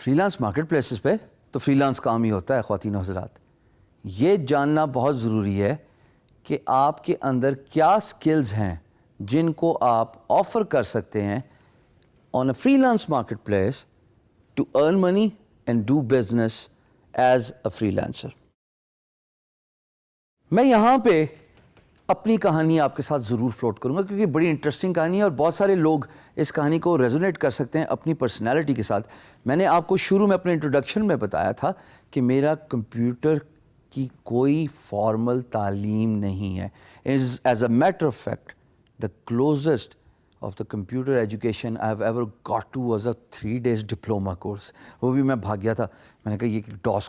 Free lance market places پہ تو free lance کام ہی ہوتا ہے خواتین و حضرات. یہ جاننا بہت ضروری ہے کہ آپ کے اندر کیا سکلز ہیں جن کو آپ آفر کر سکتے ہیں on a freelance marketplace to earn money and do business as a freelancer. میں یہاں پہ اپنی کہانی آپ کے ساتھ ضرور فلوٹ کروں گا کیونکہ بڑی انٹرسٹنگ کہانی ہے اور بہت سارے لوگ اس کہانی کو ریزونیٹ کر سکتے ہیں اپنی پرسنالٹی کے ساتھ. میں نے آپ کو شروع میں اپنے انٹروڈکشن میں بتایا تھا کہ میرا کمپیوٹر کی کوئی فارمل تعلیم نہیں ہے. As a matter of fact the closest of the computer education I have ever got to was a 3 days diploma course. وہ بھی میں بھاگ گیا تھا. میں نے کہا یہ ڈاس